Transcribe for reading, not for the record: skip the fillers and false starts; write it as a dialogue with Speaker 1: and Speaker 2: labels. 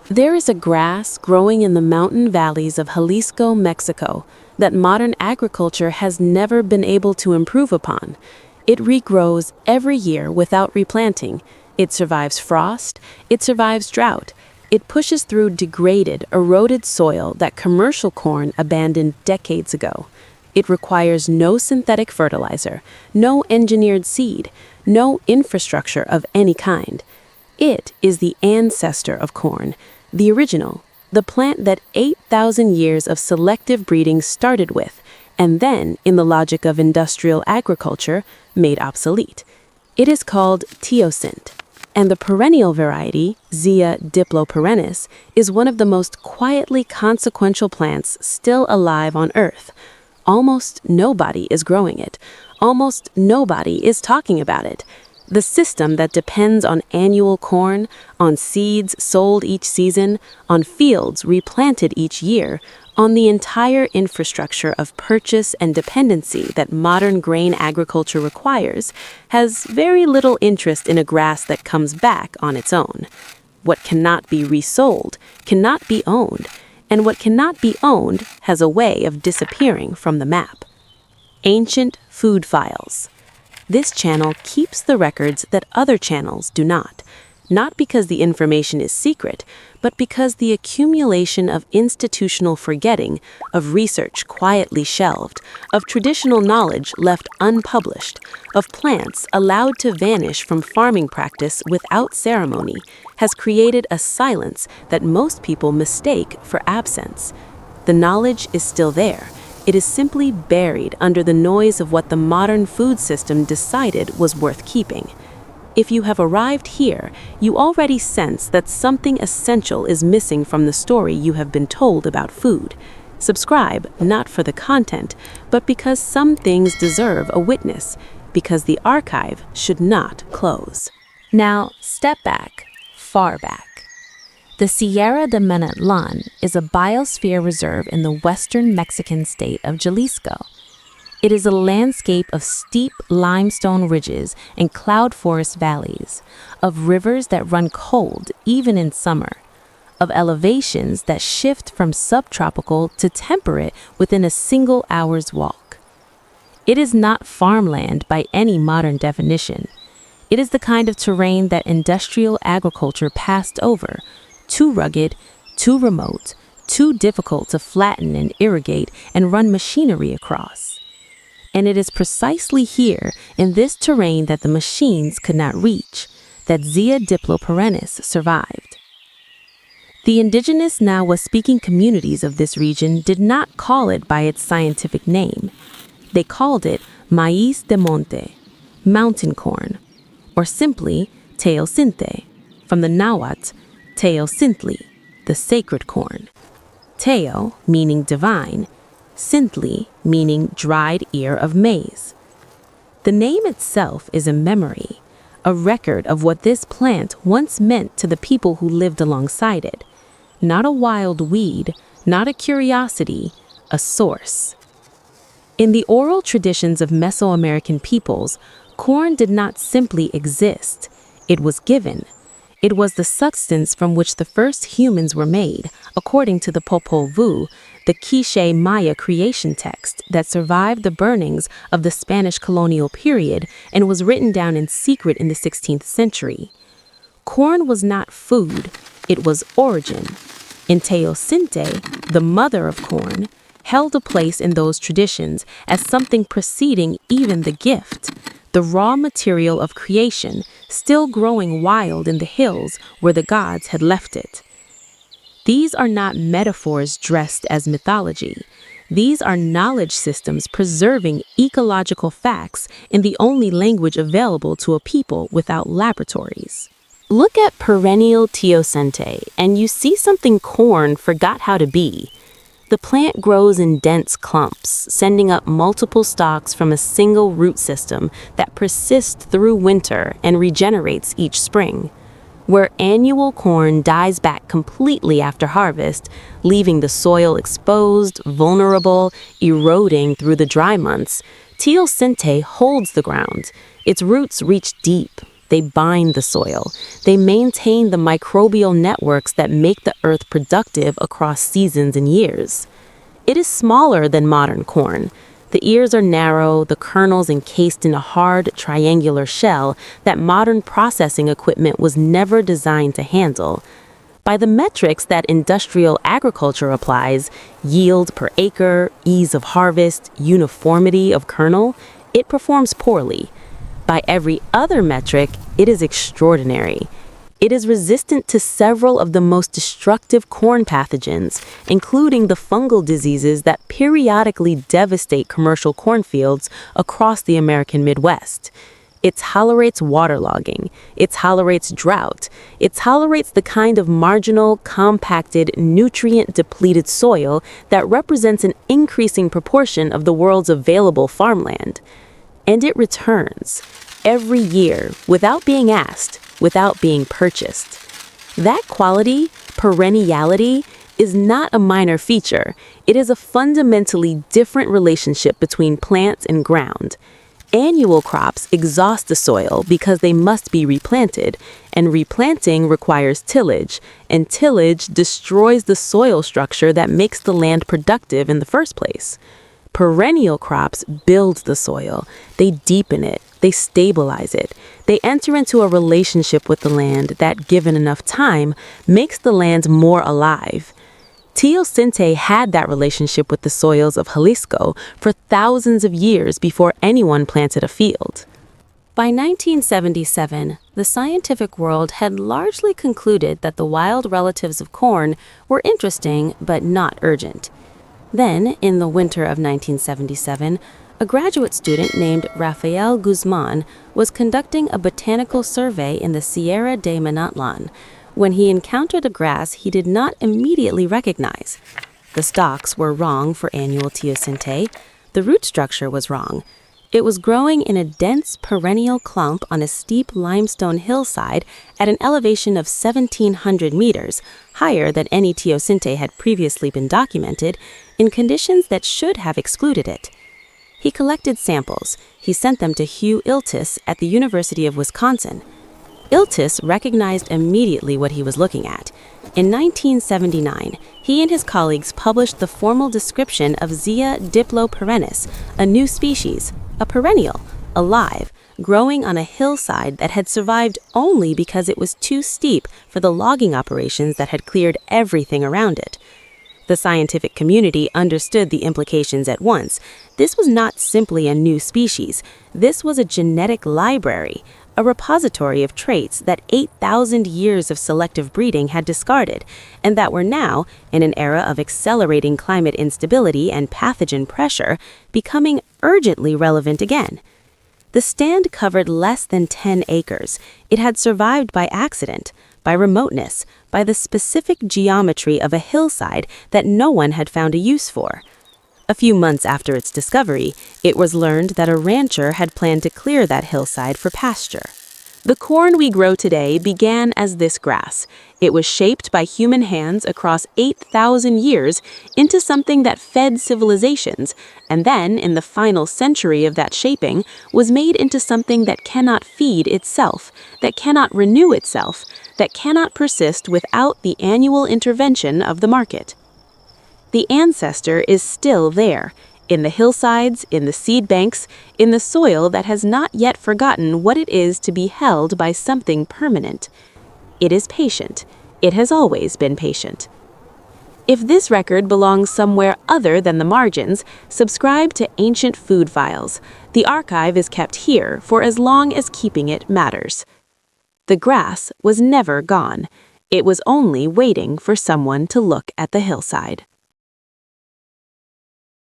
Speaker 1: There is a grass growing in the mountain valleys of Jalisco, Mexico, that modern agriculture has never been able to improve upon. It regrows every year without replanting. It survives frost, it survives drought. It pushes through degraded, eroded soil that commercial corn abandoned decades ago. It requires no synthetic fertilizer, no engineered seed, no infrastructure of any kind. It is the ancestor of corn, the original, the plant that 8,000 years of selective breeding started with, and then, in the logic of industrial agriculture, made obsolete. It is called teosinte, and the perennial variety, Zea diploperennis, is one of the most quietly consequential plants still alive on Earth. Almost nobody is growing it. Almost nobody is talking about it. The system that depends on annual corn, on seeds sold each season, on fields replanted each year, on the entire infrastructure of purchase and dependency that modern grain agriculture requires, has very little interest in a grass that comes back on its own. What cannot be resold cannot be owned, and what cannot be owned has a way of disappearing from the map. Ancient food files. This channel keeps the records that other channels do not because the information is secret, but because the accumulation of institutional forgetting, of research quietly shelved, of traditional knowledge left unpublished, of plants allowed to vanish from farming practice without ceremony, has created a silence that most people mistake for absence. The knowledge is still there. It is simply buried under the noise of what the modern food system decided was worth keeping. If you have arrived here, you already sense that something essential is missing from the story you have been told about food. Subscribe not for the content, but because some things deserve a witness, because the archive should not close. Now, step back, far back. The Sierra de Menetlan is a biosphere reserve in the western Mexican state of Jalisco. It is a landscape of steep limestone ridges and cloud forest valleys, of rivers that run cold even in summer, of elevations that shift from subtropical to temperate within a single hour's walk. It is not farmland by any modern definition. It is the kind of terrain that industrial agriculture passed over, too rugged, too remote, too difficult to flatten and irrigate and run machinery across. And it is precisely here, in this terrain that the machines could not reach, that Zea diploperennis survived. The indigenous Nahua-speaking communities of this region did not call it by its scientific name. They called it maíz de monte, mountain corn, or simply teosinte, from the Nahuatl, teosintli, the sacred corn. Teo, meaning divine, sintli, meaning dried ear of maize. The name itself is a memory, a record of what this plant once meant to the people who lived alongside it. Not a wild weed, not a curiosity, a source. In the oral traditions of Mesoamerican peoples, corn did not simply exist. It was given. It was the substance from which the first humans were made, according to the Popol Vuh, the Quiché Maya creation text that survived the burnings of the Spanish colonial period and was written down in secret in the 16th century. Corn was not food, it was origin. And teosinte, the mother of corn, held a place in those traditions as something preceding even the gift, the raw material of creation, still growing wild in the hills where the gods had left it. These are not metaphors dressed as mythology. These are knowledge systems preserving ecological facts in the only language available to a people without laboratories. Look at perennial teosinte, and you see something corn forgot how to be. The plant grows in dense clumps, sending up multiple stalks from a single root system that persists through winter and regenerates each spring. Where annual corn dies back completely after harvest, leaving the soil exposed, vulnerable, eroding through the dry months, teosinte holds the ground. Its roots reach deep, They bind the soil. They maintain the microbial networks that make the earth productive across seasons and years. It is smaller than modern corn. The ears are narrow, the kernels encased in a hard, triangular shell that modern processing equipment was never designed to handle. By the metrics that industrial agriculture applies, yield per acre, ease of harvest, uniformity of kernel, it performs poorly. By every other metric, it is extraordinary. It is resistant to several of the most destructive corn pathogens, including the fungal diseases that periodically devastate commercial cornfields across the American Midwest. It tolerates waterlogging. It tolerates drought. It tolerates the kind of marginal, compacted, nutrient-depleted soil that represents an increasing proportion of the world's available farmland. And it returns, every year, without being asked, without being purchased. That quality, perenniality, is not a minor feature. It is a fundamentally different relationship between plants and ground. Annual crops exhaust the soil because they must be replanted, and replanting requires tillage, and tillage destroys the soil structure that makes the land productive in the first place. Perennial crops build the soil. They deepen it. They stabilize it. They enter into a relationship with the land that, given enough time, makes the land more alive. Teosinte had that relationship with the soils of Jalisco for thousands of years before anyone planted a field. By 1977, the scientific world had largely concluded that the wild relatives of corn were interesting but not urgent. Then, in the winter of 1977, a graduate student named Rafael Guzman was conducting a botanical survey in the Sierra de Manatlan when he encountered a grass he did not immediately recognize. The stalks were wrong for annual teosinte. The root structure was wrong. It was growing in a dense perennial clump on a steep limestone hillside at an elevation of 1,700 meters, higher than any teosinte had previously been documented, in conditions that should have excluded it. He collected samples. He sent them to Hugh Iltis at the University of Wisconsin. Iltis recognized immediately what he was looking at. In 1979, he and his colleagues published the formal description of Zea diploperennis, a new species, a perennial, alive, growing on a hillside that had survived only because it was too steep for the logging operations that had cleared everything around it. The scientific community understood the implications at once. This was not simply a new species. This was a genetic library, a repository of traits that 8,000 years of selective breeding had discarded, and that were now, in an era of accelerating climate instability and pathogen pressure, becoming urgently relevant again. The stand covered less than 10 acres. It had survived by accident, by remoteness, by the specific geometry of a hillside that no one had found a use for. A few months after its discovery, it was learned that a rancher had planned to clear that hillside for pasture. The corn we grow today began as this grass. It was shaped by human hands across 8,000 years into something that fed civilizations, and then, in the final century of that shaping, was made into something that cannot feed itself, that cannot renew itself, that cannot persist without the annual intervention of the market. The ancestor is still there, in the hillsides, in the seed banks, in the soil that has not yet forgotten what it is to be held by something permanent. It is patient. It has always been patient. If this record belongs somewhere other than the margins, subscribe to Ancient Food Files. The archive is kept here for as long as keeping it matters. The grass was never gone. It was only waiting for someone to look at the hillside.